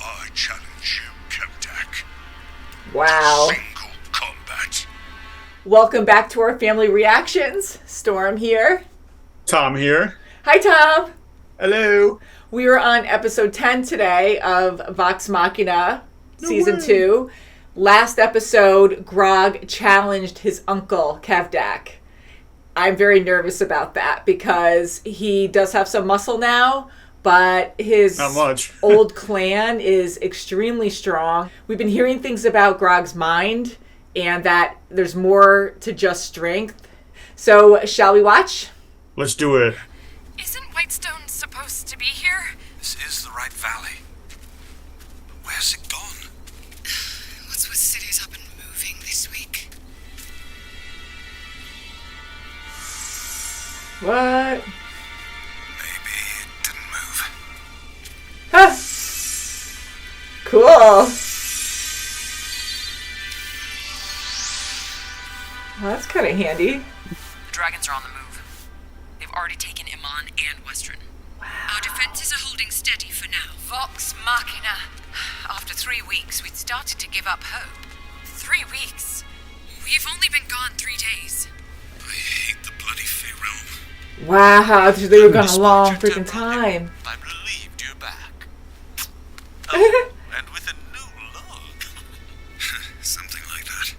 I challenge you, Kevdak. Wow. Single combat. Welcome back to our family reactions. Storm here. Tom here. Hi, Tom. Hello. We are on episode 10 today of Vox Machina, season 2. Last episode, Grog challenged his uncle, Kevdak. I'm very nervous about that because he does have some muscle now, but his Not much. old clan is extremely strong. We've been hearing things about Grog's mind and that there's more to just strength. So, shall we watch? Let's do it. Isn't Whitestone supposed to be here? This is the right valley. Where's it gone? What's with cities up and moving this week? What? Maybe it didn't move. Huh. Cool. Well, that's kind of handy. Dragons are on the move. They've already taken Iman and Western. Our defenses are holding steady for now. Vox Machina. After 3 weeks, we'd started to give up hope. 3 weeks? We've only been gone 3 days. I hate the bloody Fey realm. Wow, they were gone a long freaking time. I'm relieved you're back. Oh, and with a new look. Something like that.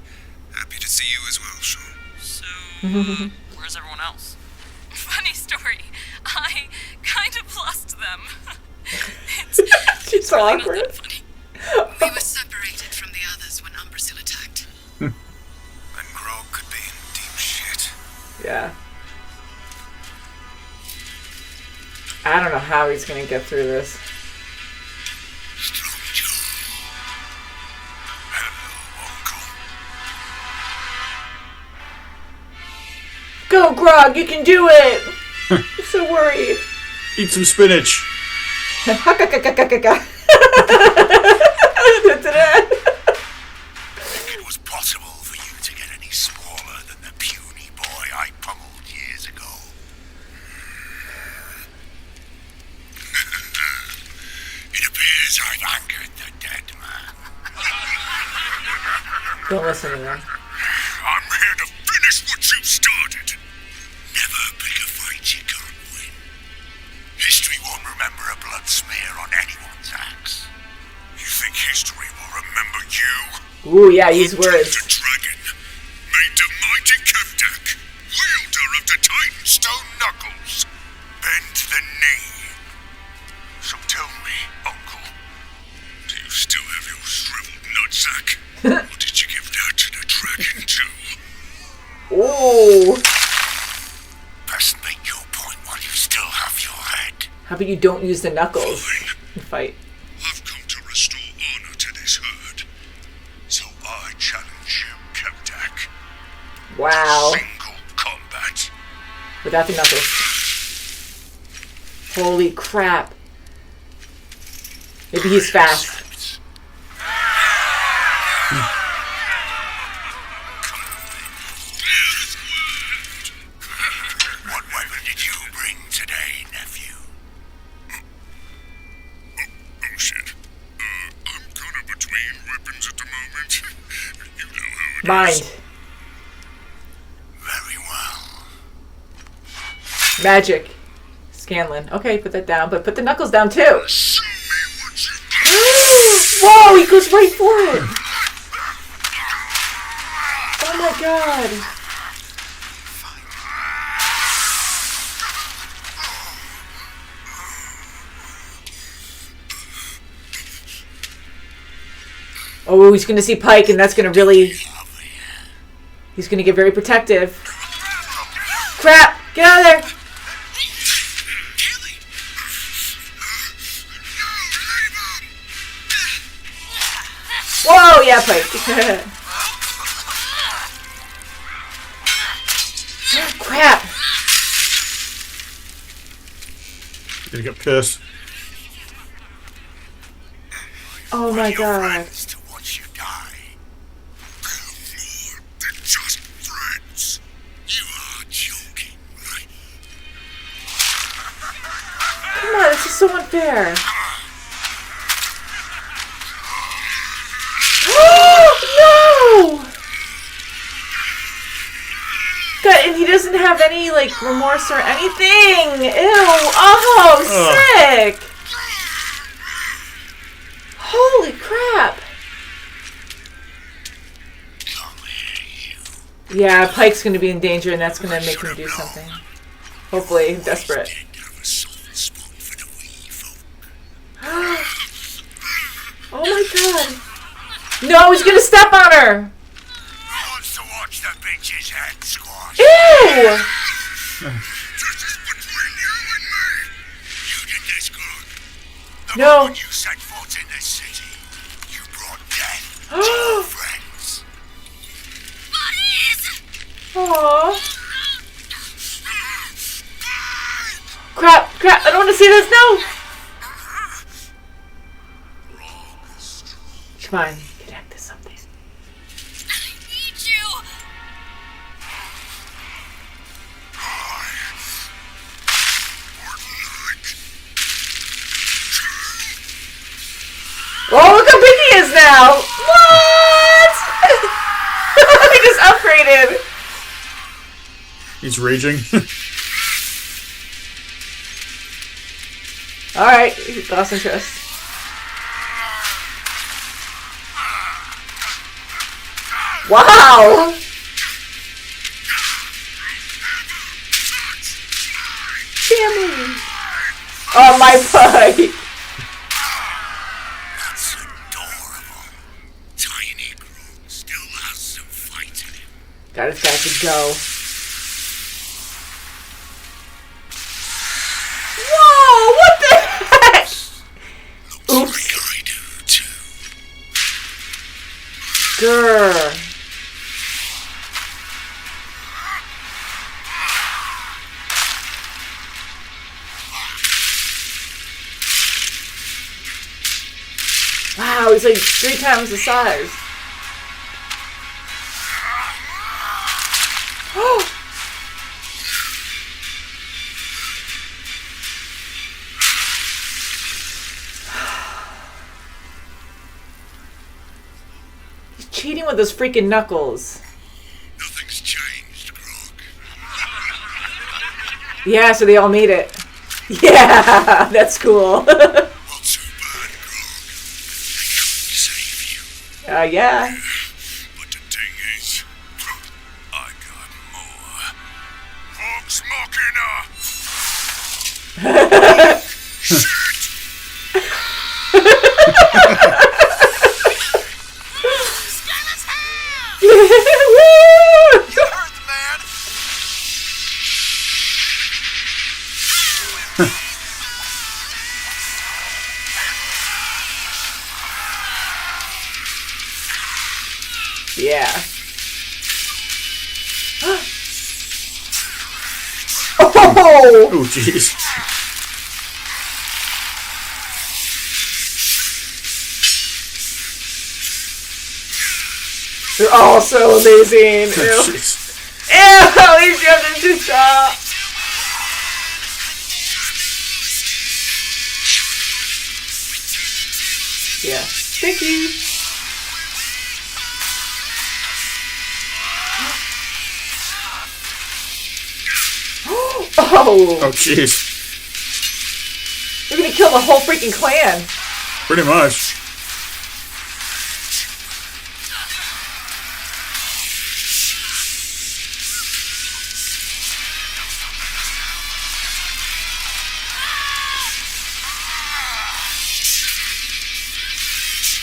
Happy to see you as well, Sean. So, where's everyone else? Funny story. I kind of lost them. She's so really not awkward. that funny. We were separated from the others when Umbrasil attacked. And Grog could be in deep shit. Yeah. I don't know how he's gonna get through this. Strong Joe. Hello, Uncle. Go, Grog, you can do it! I'm so worried. Eat some spinach. It was possible for you to get any smaller than the puny boy I pummeled years ago. It appears I've angered the dead man. Don't listen to them. I'm here to finish what you started. Never pick a fight you can't win. History won't remember a blood smear on anyone's axe. You think history will remember you? Ooh, yeah, use Hunter words. the dragon, made to mighty Kevdak, wielder of the Titan stone knuckles, bend the knee. So tell me, Uncle, do you still have your shriveled nutsack? Or did you give that to the dragon too? Ooh. Best make your point while you still have your head. How about you don't use the knuckles Fine. and fight? I've come to restore honor to this herd. So I challenge you, Kevdak. Wow. Single combat. Without the knuckles. Holy crap. Maybe he's fast. What weapon did you bring today, nephew? Oh shit. I'm kind of between weapons at the moment. You know how it is. Mind. Very well. Magic. Scanlan. Okay, put that down, but put the knuckles down too. Show me what you Whoa, he goes right for it. Oh my god. Oh, he's gonna see Pike, and that's gonna really... He's gonna get very protective. Crap! Get out of there! Whoa, yeah, Pike. Oh, crap. Gonna get pissed. Oh my god. friends to watch you die. They're more than just friends. You are joking, right? Come on, this is so unfair. have any, like, remorse or anything. Ew. Oh, sick. Holy crap. Yeah, Pike's going to be in danger, and that's going to make him do something. Hopefully, desperate. Oh my god. No, he's going to step on her. Who wants to watch the bitch's head squash? Ew. This is between you and me. You did this, Grog. The No. moment you set foot in this city, you brought death to your friends. Aww. Crap, crap, I don't want to see this, no! Come on, connect to something. Oh, look how big he is now! What? He just upgraded. He's raging. Alright, he lost interest. Wow! Family! Oh, my pike! That's adorable. Tiny Grog still has some fight in him. Got his back to go. Whoa! What the heck? Oops. Like I do too. Grr. Wow, he's like 3 times the size. He's cheating with those freaking knuckles. Nothing's changed, Grog. Yeah, so they all made it. Yeah, that's cool. Not so bad, Grog. I couldn't save you. Yeah. But the thing is, I got more. Vox Machina! Shit! Woo! You heard the man! Yeah. Oh! Oh, jeez. They're all so amazing. Ew. Oh, jeez. Ew, he's jumping to stop. Yeah. Thank you. Oh, Oh, jeez. we're gonna kill the whole freaking clan. Pretty much.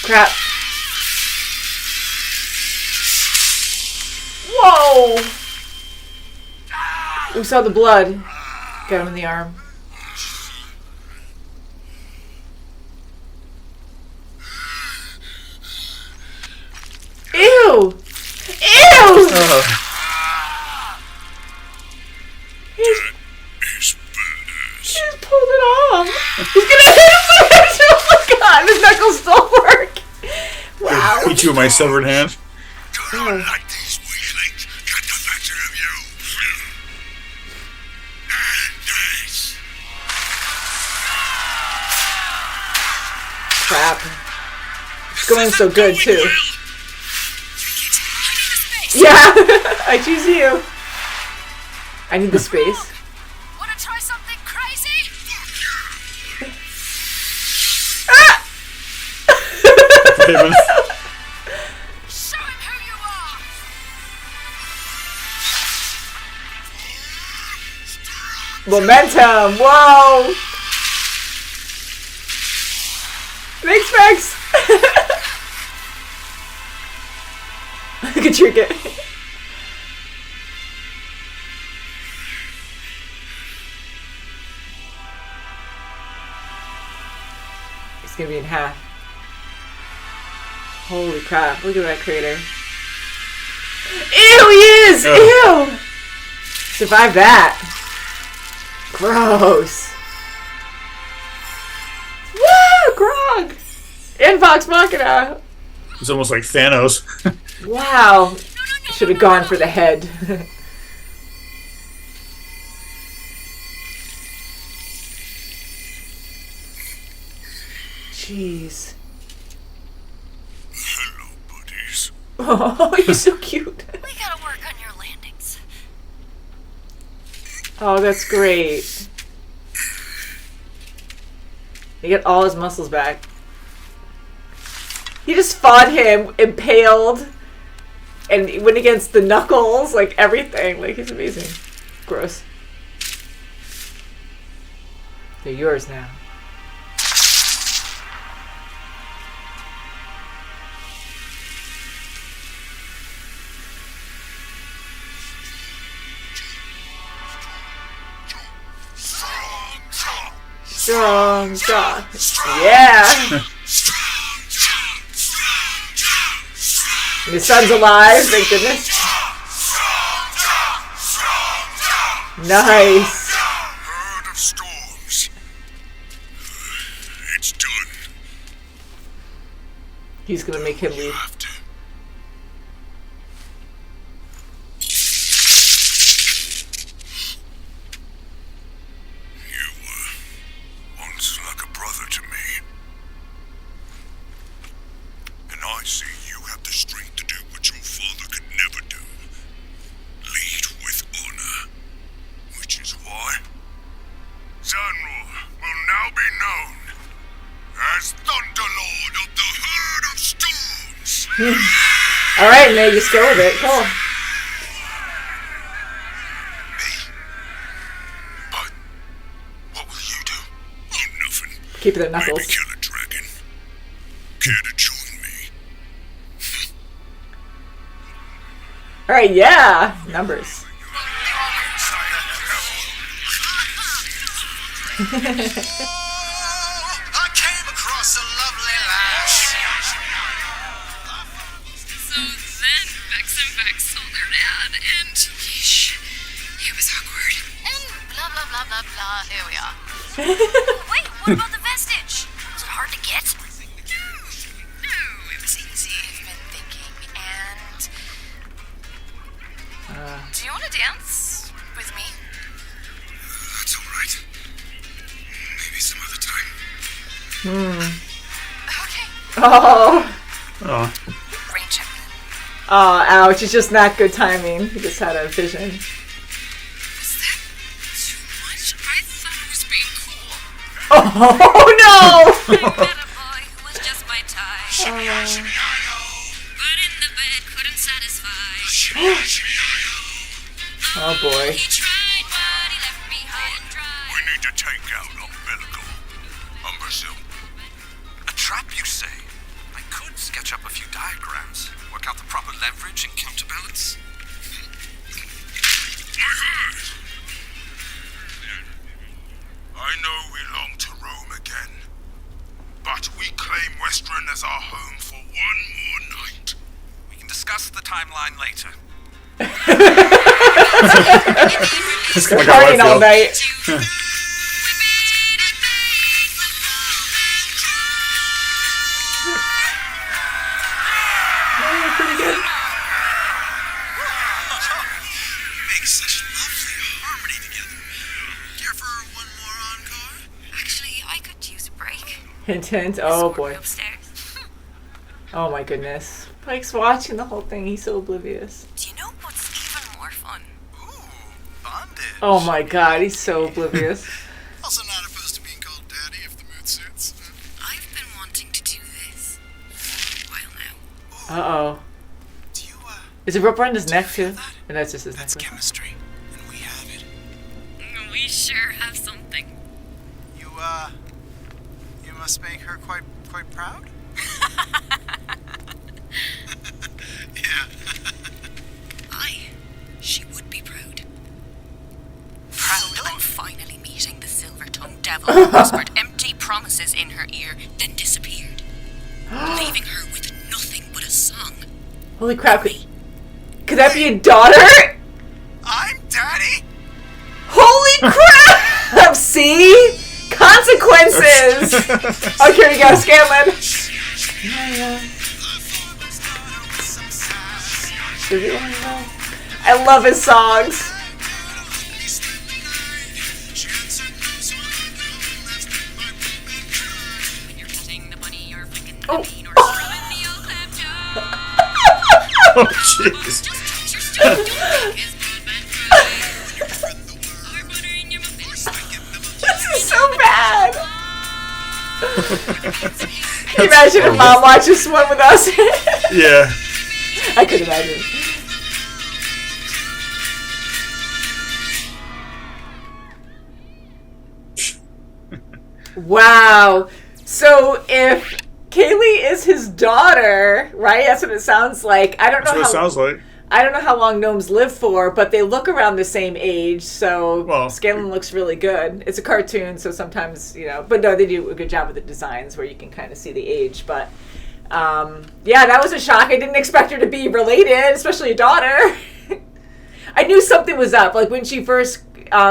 Crap. Whoa! We saw the blood. Got him in the arm. Ew! Ew! He's just pulled it off. He's gonna hit him with it. Oh my god, his knuckles still work. Wow. Beat you with my severed hand. Do not let these weaklings get the better of you. And this. Crap. It's going so good too. Yeah, I choose you. I need the space. Wanna try something crazy? Haven. Show him who you are! Momentum! Whoa! Thanks, Max! Look at Trinket. It's gonna be in half. Holy crap, look at that crater. Ew, he is! Ugh. Ew! Survive that. Gross. Woo! Grog! And Vox Machina. It's almost like Thanos. Wow. Should have gone for the head. Jeez. Hello, buddies. Oh, you're so cute. We gotta work on your landings. Oh, that's great. He got all his muscles back. He just fought him, impaled, and he went against the knuckles, like everything. Like, he's amazing. Gross. They're yours now. Strong jaw. Yeah. And his son's alive, thank goodness. Nice. Herd of storms. It's done. He's gonna make him You leave. have to. You were once like a brother to me. And I see you have the strength to do what your father could never do. Lead with honor. Which is why Zanror will now be known as Thunderlord of the Herd of Storms. Alright, May, just go with it. Cool. Me? But what will you do? Oh, nothing. Keep their Maybe knuckles. kill a dragon. Care to join me? Alright, yeah. Numbers. I came across a lovely lass. So then Vex and Vex sold their dad, and yeesh, it was awkward. And blah blah blah blah blah. Here we are. Wait, what about the vestige? Was it hard to get? No, it was easy. I've been thinking. And do you want to dance with me? That's all right. Maybe some other time. Okay. Oh. Oh. Rain check. Oh, ouch. It's just not good timing. He just had a vision. Was that too much? I thought it was being cool. Oh, no! I met a boy who was just my type. But in the bed couldn't satisfy. Oh, boy. He tried, but he left me high and dry. We need to take out umbilical. Brazil. A trap, you say? I could sketch up a few diagrams, work out the proper leverage and counterbalance. My heart! I know we long to roam again, but we claim Western as our home for one more night. We can discuss the timeline later. It's kind of Partying all night. Pretty good. Make such lovely harmony together. Care for one more encore? Actually, I could use a break. Hint, hint. Oh, Escort me boy. upstairs. Oh, my goodness. Pike's watching the whole thing. He's so oblivious. Do you know what's even more fun? Ooh, bonding. Oh my god, he's so oblivious. Also not opposed to being called Daddy if the mood suits. I've been wanting to do this for a while now. Uh-oh. Do you, Is it rope around his neck, too? that? Or that's just his That's necklace? chemistry, and we have it. We sure have something. You must make her quite proud? Yeah. She would be proud. Proud of finally meeting the silver-tongued devil who whispered empty promises in her ear, then disappeared, leaving her with nothing but a song. Holy crap. Could that be a daughter? I'm Daddy? Holy crap! See? Consequences! Oh, here we go, Scanlan. I love his songs. When you're petting the bunny, you're flicking the Oh. bean, or scrubbing the old lamb job. Oh, jeez. Just touch your stomach, don't make his bad man cry. Or butter in your muffin. This is so bad. Can you imagine if Mom watched this one with us? Yeah. I could imagine. Wow. So if Kaylee is his daughter, right? That's what it sounds like. I don't know That's what it sounds like. I don't know how long gnomes live for, but they look around the same age, so Well, Scanlan looks really good. It's a cartoon, so sometimes, but no, they do a good job with the designs where you can kind of see the age. But, yeah, that was a shock. I didn't expect her to be related, especially a daughter. I knew something was up. Like, when she first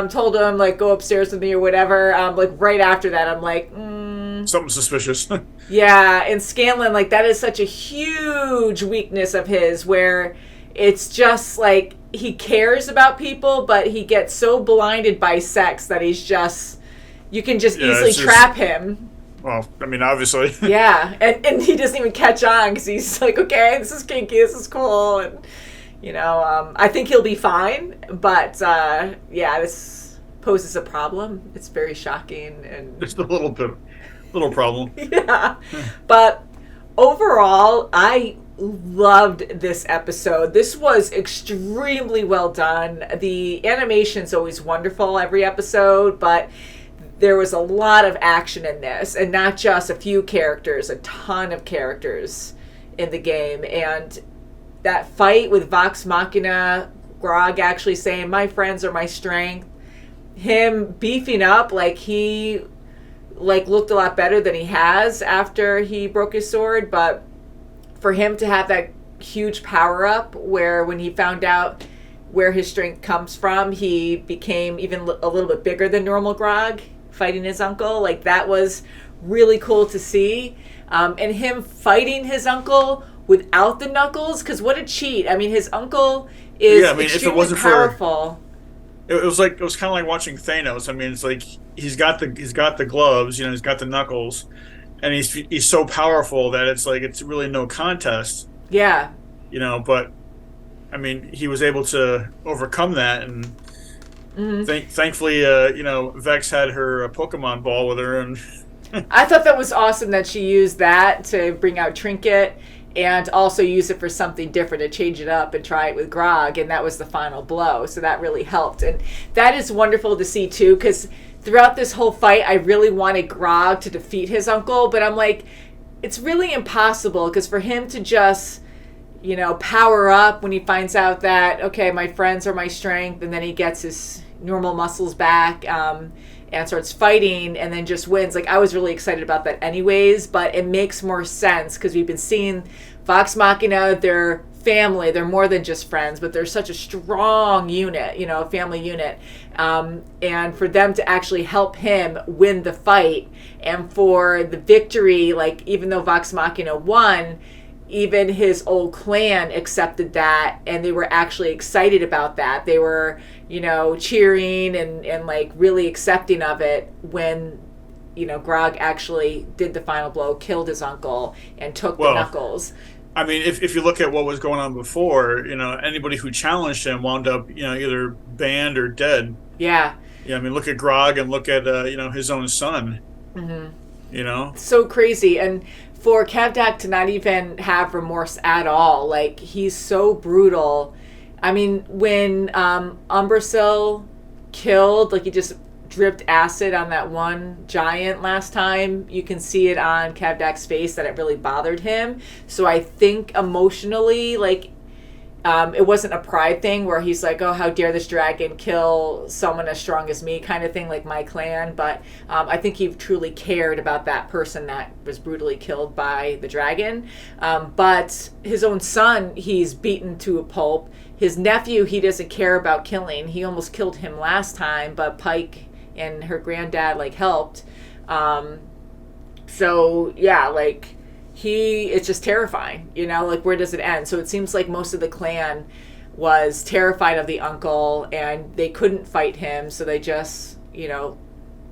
told him, like, go upstairs with me or whatever, like, right after that, I'm like, something suspicious. yeah, and Scanlan, like, that is such a huge weakness of his, where it's just like he cares about people, but he gets so blinded by sex that he's just, you can just easily trap him. Well, I mean, obviously. Yeah, and he doesn't even catch on because he's like, okay, this is kinky, this is cool, and I think he'll be fine, but yeah, this poses a problem. It's very shocking and Just a little problem. yeah, but overall, I loved this episode. This was extremely well done. The animation's always wonderful every episode, but there was a lot of action in this, and not just a few characters, a ton of characters in the game. And that fight with Vox Machina, Grog actually saying, my friends are my strength, him beefing up, like he looked a lot better than he has after he broke his sword, but for him to have that huge power up where when he found out where his strength comes from, he became even a little bit bigger than normal Grog fighting his uncle. Like, that was really cool to see. And him fighting his uncle without the knuckles, because what a cheat. I mean, his uncle is if it wasn't powerful. It was kind of like watching Thanos. I mean, it's like he's got the gloves, he's got the knuckles, and he's so powerful that it's like it's really no contest. Yeah. But I mean, he was able to overcome that, and thankfully, Vex had her Pokemon ball with her, and I thought that was awesome that she used that to bring out Trinket and also use it for something different, to change it up and try it with Grog, and that was the final blow. So that really helped, and that is wonderful to see too, because throughout this whole fight, I really wanted Grog to defeat his uncle, but I'm like, it's really impossible, because for him to just, power up when he finds out that, okay, my friends are my strength, and then he gets his normal muscles back, and starts fighting, and then just wins. Like, I was really excited about that anyways, but it makes more sense, because we've been seeing Vox Machina, they're family, they're more than just friends, but they're such a strong unit, family unit, and for them to actually help him win the fight, and for the victory, like, even though Vox Machina won, even his old clan accepted that, and they were actually excited about that. They were, cheering and like really accepting of it when, Grog actually did the final blow, killed his uncle, and took the knuckles. I mean, if you look at what was going on before, anybody who challenged him wound up, either banned or dead. Yeah. Yeah, I mean, look at Grog and look at his own son. So crazy. And for Kevdak to not even have remorse at all, like, he's so brutal. I mean, when Umbrasyl killed, like, he just dripped acid on that one giant last time, you can see it on Kevdak's face that it really bothered him. So I think emotionally, like, it wasn't a pride thing where he's like, oh, how dare this dragon kill someone as strong as me, kind of thing, like my clan. But I think he truly cared about that person that was brutally killed by the dragon. But his own son, he's beaten to a pulp. His nephew, he doesn't care about killing. He almost killed him last time, but Pike and her granddad, like, helped. So, yeah, like, it's just terrifying, like, where does it end? So it seems like most of the clan was terrified of the uncle and they couldn't fight him, so they just,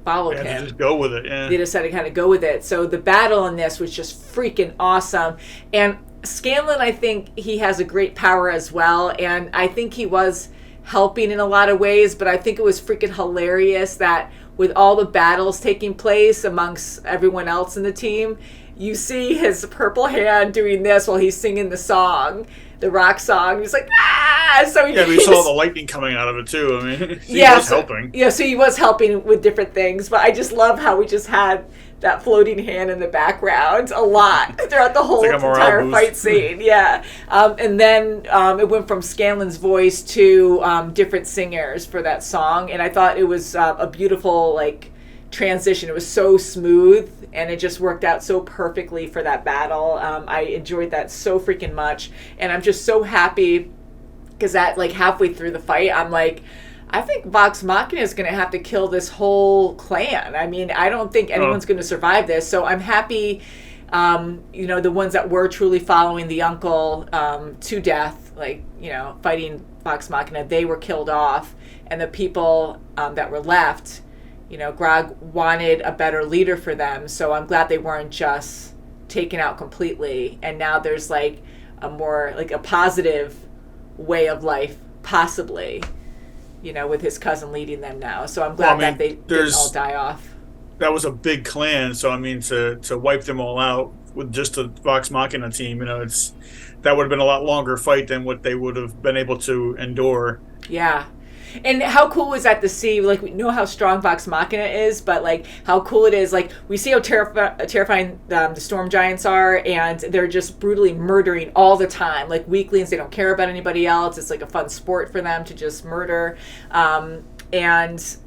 followed him. Just go with it. Yeah. They decided to kind of go with it. So the battle in this was just freaking awesome. And Scanlan, I think he has a great power as well, and I think he was helping in a lot of ways, but I think it was freaking hilarious that with all the battles taking place amongst everyone else in the team, you see his purple hand doing this while he's singing the song, the rock song. He's like, ah! So we saw the lightning coming out of it too. I mean, he was helping. Yeah, so he was helping with different things, but I just love how we just had that floating hand in the background a lot throughout the whole entire fight scene. Yeah. And then it went from Scanlan's voice to different singers for that song, and I thought it was a beautiful, like, transition. It was so smooth and it just worked out so perfectly for that battle. I enjoyed that so freaking much, and I'm just so happy because that, like, halfway through the fight, I'm like, I think Vox Machina is going to have to kill this whole clan. I mean, I don't think anyone's going to survive this, so I'm happy the ones that were truly following the uncle to death, like, fighting Vox Machina, they were killed off, and the people that were left, Grog wanted a better leader for them, so I'm glad they weren't just taken out completely, and now there's, like, a more, like, a positive way of life, possibly, with his cousin leading them now. So I'm glad that they didn't all die off. That was a big clan, so I mean, to wipe them all out with just a Vox Machina team, that would have been a lot longer fight than what they would have been able to endure. Yeah. And how cool was that to see, like, we know how strong Vox Machina is, but, like, how cool it is, like, we see how terrifying the storm giants are, and they're just brutally murdering all the time, like weaklings. They don't care about anybody else. It's like a fun sport for them to just murder, and,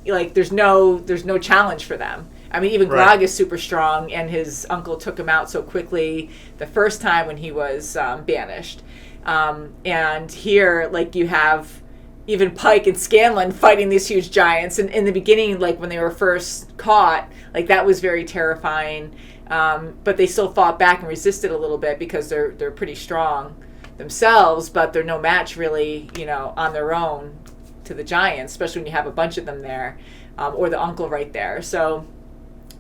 like, there's no challenge for them. I mean, even Grog is super strong, and his uncle took him out so quickly the first time when he was banished, and here, like, you have even Pike and Scanlan fighting these huge giants. And in the beginning, like, when they were first caught, like, that was very terrifying. But they still fought back and resisted a little bit because they're pretty strong themselves, but they're no match really, on their own to the giants, especially when you have a bunch of them there, or the uncle right there. So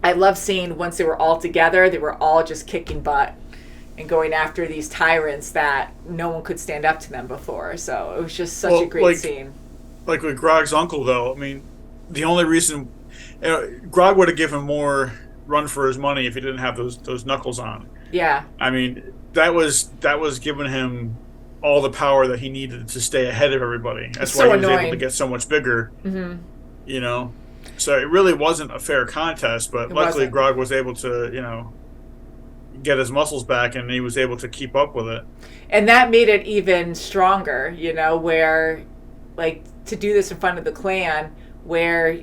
I love seeing once they were all together, they were all just kicking butt and going after these tyrants that no one could stand up to them before. So it was just such a great scene. Like with Grog's uncle, though, I mean, the only reason Grog would have given more run for his money if he didn't have those knuckles on. Yeah. I mean, that was giving him all the power that he needed to stay ahead of everybody. That's why he was able to get so much bigger. Mm-hmm. So it really wasn't a fair contest, but luckily Grog was able to, get his muscles back, and he was able to keep up with it. And that made it even stronger, where, like, to do this in front of the clan, where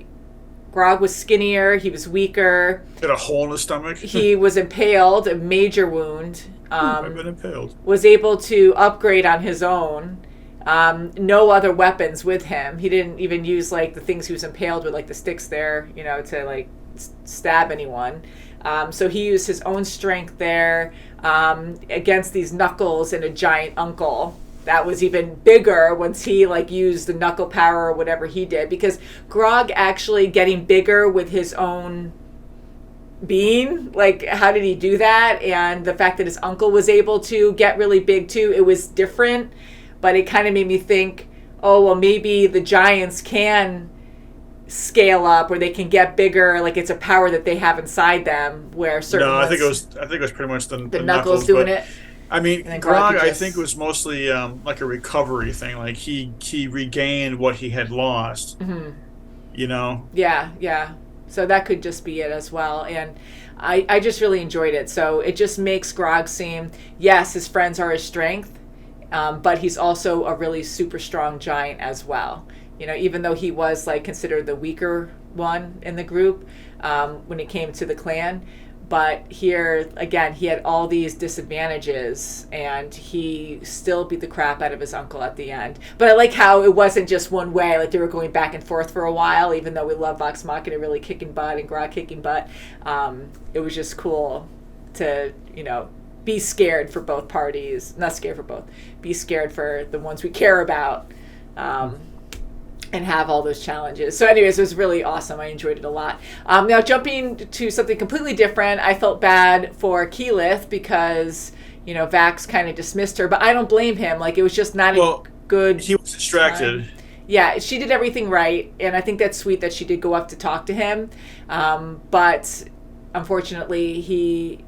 Grog was skinnier, he was weaker. Had a hole in his stomach. He was impaled, a major wound. I've been impaled. Was able to upgrade on his own. No other weapons with him. He didn't even use, like, the things he was impaled with, like the sticks there, to, like, stab anyone. So he used his own strength there against these knuckles and a giant uncle. That was even bigger once he, like, used the knuckle power or whatever he did. Because Grog actually getting bigger with his own being, like, how did he do that? And the fact that his uncle was able to get really big too, it was different. But it kind of made me think, oh, well, maybe the giants can scale up, or they can get bigger, like it's a power that they have inside them, where certain I think it was pretty much the Knuckles doing it. I mean, Grog, I think, was mostly like a recovery thing. Like he regained what he had lost. Mm-hmm. You know? Yeah. So that could just be it as well. And I just really enjoyed it. So it just makes Grog seem, yes, his friends are his strength, but he's also a really super strong giant as well. You know, even though he was like considered the weaker one in the group when it came to the clan. But here, again, he had all these disadvantages, and he still beat the crap out of his uncle at the end. But I like how it wasn't just one way. Like, they were going back and forth for a while, even though we love Vox Machina really kicking butt and Grog kicking butt. It was just cool to, you know, be scared for both parties. Not scared for both. Be scared for the ones we care about. And have all those challenges. So anyways, it was really awesome. I enjoyed it a lot. Now, jumping to something completely different, I felt bad for Keyleth because, you know, Vax kind of dismissed her, but I don't blame him. Like, it was just not a good he was distracted. time. Yeah, she did everything right, and I think that's sweet that she did go up to talk to him. But unfortunately, he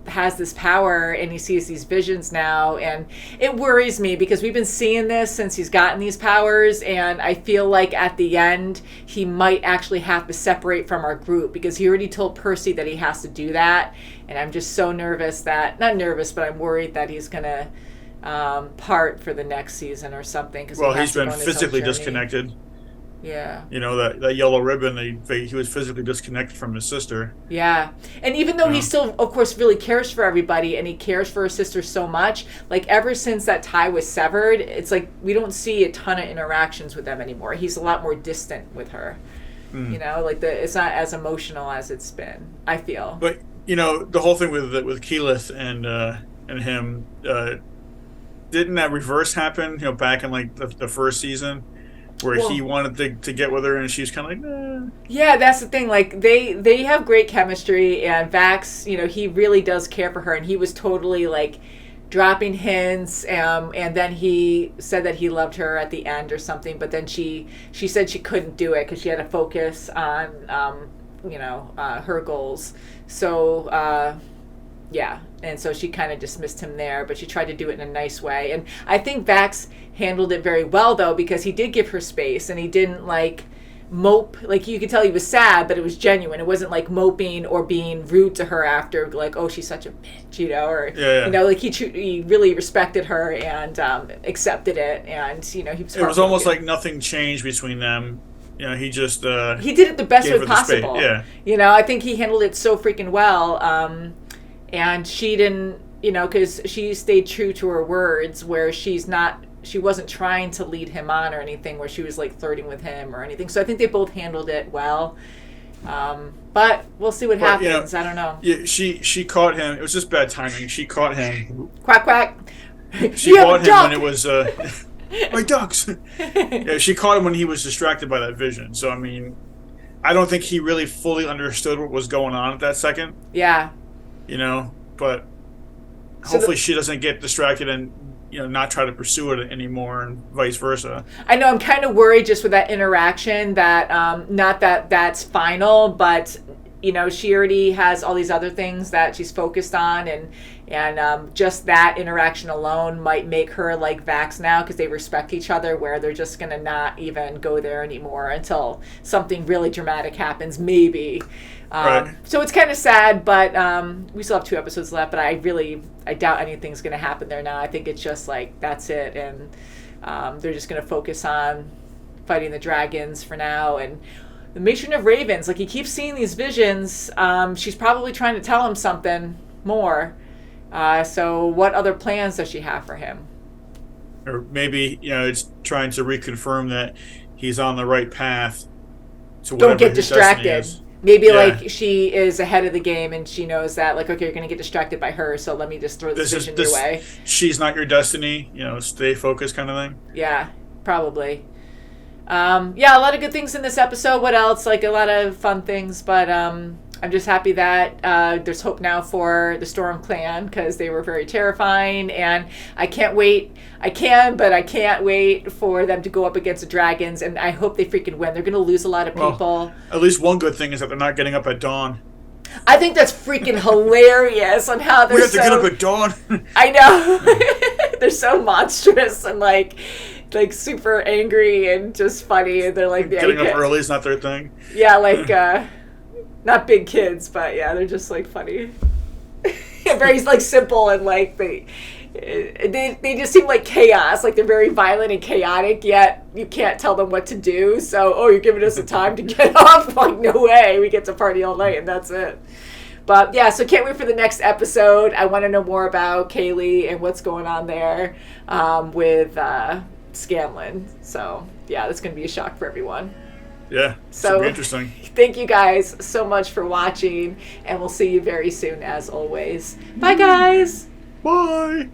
has this power and he sees these visions now, and it worries me because we've been seeing this since he's gotten these powers, and I feel like at the end he might actually have to separate from our group because he already told Percy that he has to do that, and I'm just so nervous that, not nervous, but I'm worried that he's gonna part for the next season or something. Well, he's been physically disconnected. Yeah. You know, that yellow ribbon, he was physically disconnected from his sister. Yeah. And even though he still, of course, really cares for everybody, and he cares for his sister so much, like, ever since that tie was severed, it's like we don't see a ton of interactions with them anymore. He's a lot more distant with her. You know, like, it's not as emotional as it's been, I feel. But, you know, the whole thing with Keyleth and him, didn't that reverse happen, you know, back in, like, the first season? Where he wanted to get with her, and she was kind of like, nah. Yeah, that's the thing. Like, they have great chemistry, and Vax, you know, he really does care for her, and he was totally, like, dropping hints, and then he said that he loved her at the end or something, but then she said she couldn't do it because she had to focus on, you know, her goals. So, yeah, and so she kind of dismissed him there, but she tried to do it in a nice way. And I think Vax handled it very well, though, because he did give her space, and he didn't, like, mope. Like, you could tell he was sad, but it was genuine. It wasn't, like, moping or being rude to her after, like, oh, she's such a bitch, you know, or, you know, like, he really respected her and accepted it, and, you know, he was... It was almost like nothing changed between them. You know, he just... he did it the best way possible. Yeah. You know, I think he handled it so freaking well, and she didn't, you know, because she stayed true to her words, where she wasn't trying to lead him on or anything, where she was, like, flirting with him or anything. So I think they both handled it well. But we'll see what happens. You know, I don't know. Yeah, she caught him. It was just bad timing. She caught him. Quack, quack. She caught him when it was... my ducks! Yeah, she caught him when he was distracted by that vision. So, I mean, I don't think he really fully understood what was going on at that second. Yeah. You know, but hopefully she doesn't get distracted and, you know, not try to pursue it anymore, and vice versa. I know, I'm kind of worried just with that interaction that, not that that's final, but, you know, she already has all these other things that she's focused on, and just that interaction alone might make her like Vax now, because they respect each other, where they're just going to not even go there anymore until something really dramatic happens, maybe. Right. So it's kind of sad, but we still have 2 episodes left, but I doubt anything's going to happen there now. I think it's just like, that's it, and they're just going to focus on fighting the dragons for now. And the Matron of Ravens, like, he keeps seeing these visions. She's probably trying to tell him something more. So what other plans does she have for him? Or maybe, you know, it's trying to reconfirm that he's on the right path to whatever. Don't get distracted. Maybe, like, she is ahead of the game, and she knows that, like, okay, you're going to get distracted by her, so let me just throw this vision your way. She's not your destiny, you know, stay focused kind of thing. Yeah, probably. Yeah, a lot of good things in this episode. What else? Like, a lot of fun things, but I'm just happy that there's hope now for the Storm Clan, because they were very terrifying, and I can't wait. I can't wait for them to go up against the dragons, and I hope they freaking win. They're going to lose a lot of people. Well, at least one good thing is that they're not getting up at dawn. I think that's freaking hilarious on how they're we have to get up at dawn. I know. They're so monstrous and like super angry and just funny, and they're like getting up early is not their thing. Yeah, like not big kids, but yeah, they're just like funny. Very like simple, and like they just seem like chaos. Like they're very violent and chaotic, yet you can't tell them what to do. So, you're giving us a time to get off? Like, no way. We get to party all night and that's it. But yeah, so can't wait for the next episode. I want to know more about Kaylee and what's going on there with Scanlan. So yeah, that's going to be a shock for everyone. Yeah, so be interesting. Thank you guys so much for watching, and we'll see you very soon as always. Bye guys. Bye.